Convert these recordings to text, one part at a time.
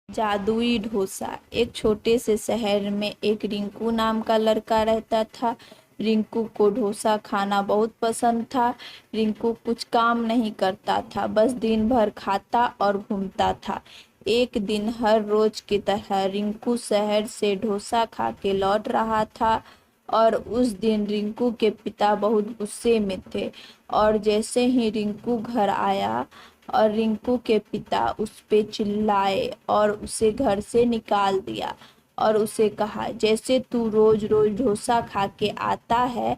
जादुई डोसा। एक छोटे से शहर में एक रिंकू नाम का लड़का रहता था। रिंकू को डोसा खाना बहुत पसंद था। रिंकू कुछ काम नहीं करता था, बस दिन भर खाता और घूमता था। एक दिन हर रोज की तरह रिंकू शहर से डोसा खा के लौट रहा था और उस दिन रिंकू के पिता बहुत गुस्से में थे। और जैसे ही रिंकू घर आया और रिंकू के पिता उस पे चिल्लाए और उसे घर से निकाल दिया और उसे कहा, जैसे तू रोज रोज डोसा खा के आता है,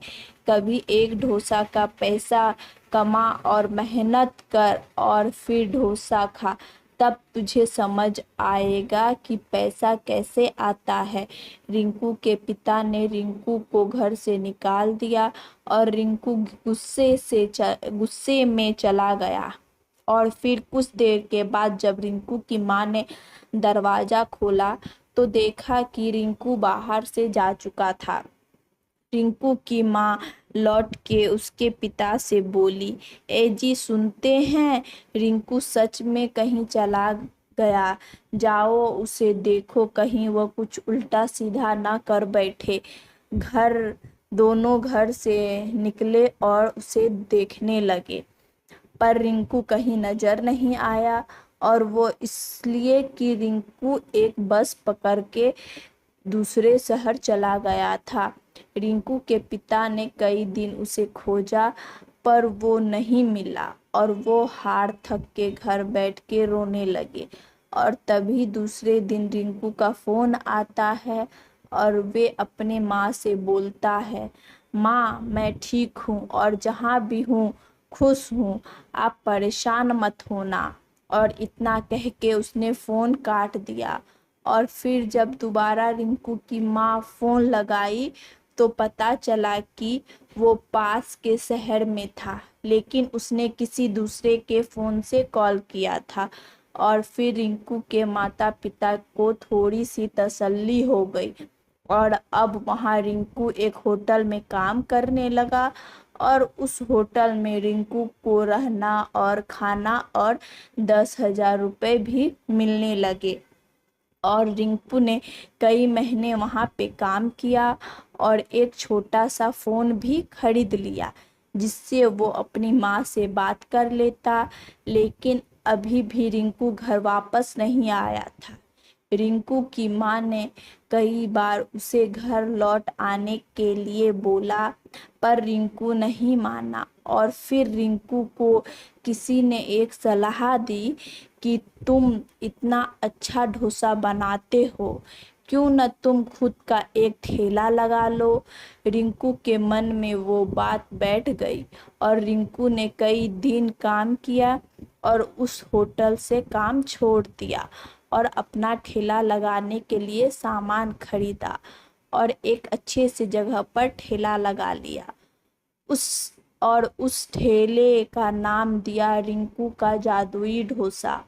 कभी एक डोसा का पैसा कमा और मेहनत कर और फिर डोसा खा, तब तुझे समझ आएगा कि पैसा कैसे आता है। रिंकू के पिता ने रिंकू को घर से निकाल दिया और रिंकू गुस्से में चला गया। और फिर कुछ देर के बाद जब रिंकू की माँ ने दरवाजा खोला तो देखा कि रिंकू बाहर से जा चुका था। रिंकू की माँ लौट के उसके पिता से बोली, ए जी सुनते हैं, रिंकू सच में कहीं चला गया, जाओ उसे देखो कहीं वह कुछ उल्टा सीधा ना कर बैठे। घर दोनों घर से निकले और उसे देखने लगे, पर रिंकू कहीं नजर नहीं आया। और वो इसलिए कि रिंकू एक बस पकड़ के दूसरे शहर चला गया था। रिंकू के पिता ने कई दिन उसे खोजा पर वो नहीं मिला और वो हार थक के घर बैठ के रोने लगे। और तभी दूसरे दिन रिंकू का फोन आता है और वे अपने माँ से बोलता है, माँ मैं ठीक हूँ और जहाँ भी हूँ खुश हूँ, आप परेशान मत होना। और इतना कह के उसने फोन काट दिया। और फिर जब दोबारा रिंकू की माँ फोन लगाई तो पता चला कि वो पास के शहर में था, लेकिन उसने किसी दूसरे के फोन से कॉल किया था। और फिर रिंकू के माता पिता को थोड़ी सी तसल्ली हो गई और अब वहाँ रिंकू एक होटल में काम करने लगा और उस होटल में रिंकू को रहना और खाना और 10,000 रुपये भी मिलने लगे। और रिंकू ने कई महीने वहाँ पे काम किया और एक छोटा सा फ़ोन भी खरीद लिया जिससे वो अपनी माँ से बात कर लेता। लेकिन अभी भी रिंकू घर वापस नहीं आया था। रिंकू की माँ ने कई बार उसे घर लौट आने के लिए बोला पर रिंकू नहीं माना। और फिर रिंकू को किसी ने एक सलाह दी कि तुम इतना अच्छा डोसा बनाते हो, क्यों न तुम खुद का एक ठेला लगा लो। रिंकू के मन में वो बात बैठ गई और रिंकू ने कई दिन काम किया और उस होटल से काम छोड़ दिया और अपना ठेला लगाने के लिए सामान खरीदा और एक अच्छे से जगह पर ठेला लगा लिया। उस उस ठेले का नाम दिया रिंकू का जादुई डोसा।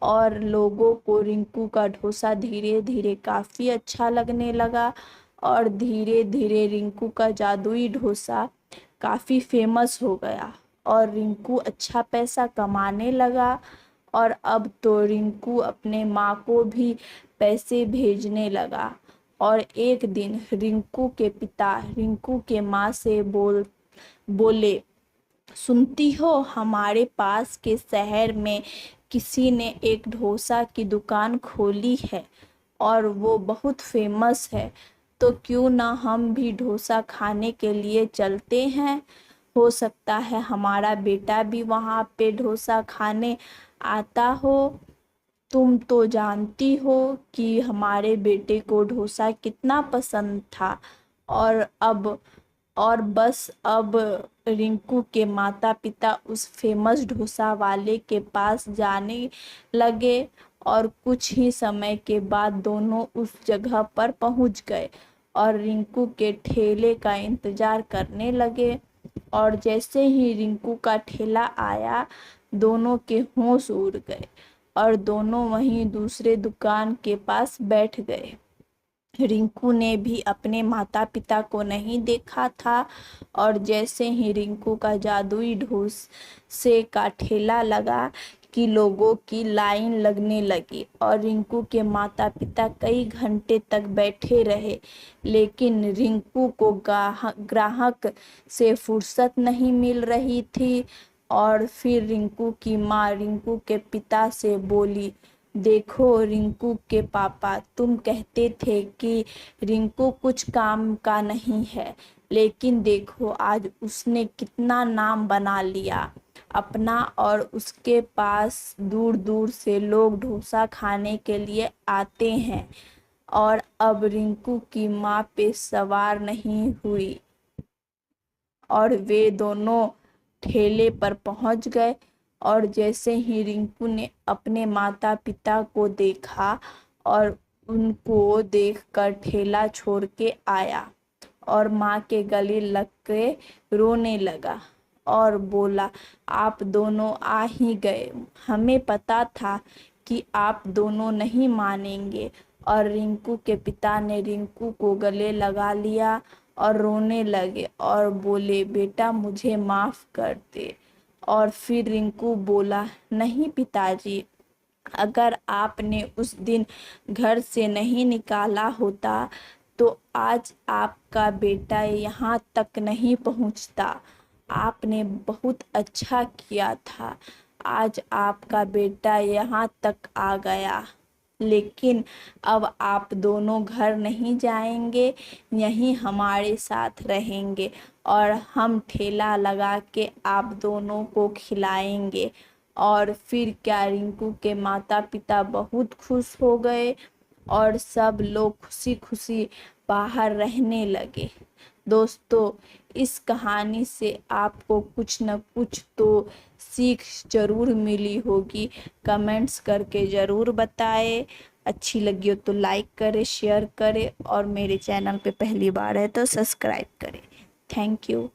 और लोगों को रिंकू का डोसा धीरे धीरे काफ़ी अच्छा लगने लगा और धीरे धीरे रिंकू का जादुई डोसा काफ़ी फेमस हो गया और रिंकू अच्छा पैसा कमाने लगा। और अब तो रिंकू अपने माँ को भी पैसे भेजने लगा। और एक दिन रिंकू के पिता रिंकू के माँ से बोले, सुनती हो हमारे पास के शहर में किसी ने एक डोसा की दुकान खोली है और वो बहुत फेमस है, तो क्यों ना हम भी डोसा खाने के लिए चलते हैं। हो सकता है हमारा बेटा भी वहाँ पे डोसा खाने आता हो। तुम तो जानती हो कि हमारे बेटे को डोसा कितना पसंद था। और अब और बस अब रिंकू के माता पिता उस फेमस डोसा वाले के पास जाने लगे और कुछ ही समय के बाद दोनों उस जगह पर पहुंच गए और रिंकू के ठेले का इंतजार करने लगे। और जैसे ही रिंकू का ठेला आया, दोनों के होश उड़ गए और दोनों वहीं दूसरे दुकान के पास बैठ गए। रिंकू ने भी अपने माता पिता को नहीं देखा था और जैसे ही रिंकू का जादुई डोसे का ठेला लगा कि लोगों की लाइन लगने लगी और रिंकू के माता पिता कई घंटे तक बैठे रहे, लेकिन रिंकू को ग्राहक से फुर्सत नहीं मिल रही थी। और फिर रिंकू की माँ रिंकू के पिता से बोली, देखो रिंकू के पापा, तुम कहते थे कि रिंकू कुछ काम का नहीं है, लेकिन देखो आज उसने कितना नाम बना लिया अपना, और उसके पास दूर दूर से लोग डोसा खाने के लिए आते हैं। और अब रिंकू की माँ पे सवार नहीं हुई और वे दोनों ठेले पर पहुंच गए। और जैसे ही रिंकू ने अपने माता पिता को देखा और उनको देखकर ठेला छोड़ के आया और माँ के गले लग के रोने लगा और बोला, आप दोनों आ ही गए, हमें पता था कि आप दोनों नहीं मानेंगे। और रिंकू के पिता ने रिंकू को गले लगा लिया और रोने लगे और बोले, बेटा मुझे माफ़ कर दे। और फिर रिंकू बोला, नहीं पिताजी, अगर आपने उस दिन घर से नहीं निकाला होता तो आज आपका बेटा यहाँ तक नहीं पहुँचता। आपने बहुत अच्छा किया था, आज आपका बेटा यहाँ तक आ गया। लेकिन अब आप दोनों घर नहीं जाएंगे, यहीं हमारे साथ रहेंगे और हम ठेला लगा के आप दोनों को खिलाएंगे। और फिर क्या, रिंकू के माता पिता बहुत खुश हो गए और सब लोग खुशी खुशी बाहर रहने लगे। दोस्तों, इस कहानी से आपको कुछ न कुछ तो सीख ज़रूर मिली होगी, कमेंट्स करके ज़रूर बताएं। अच्छी लगी हो तो लाइक करें, शेयर करें और मेरे चैनल पे पहली बार है तो सब्सक्राइब करें। Thank you.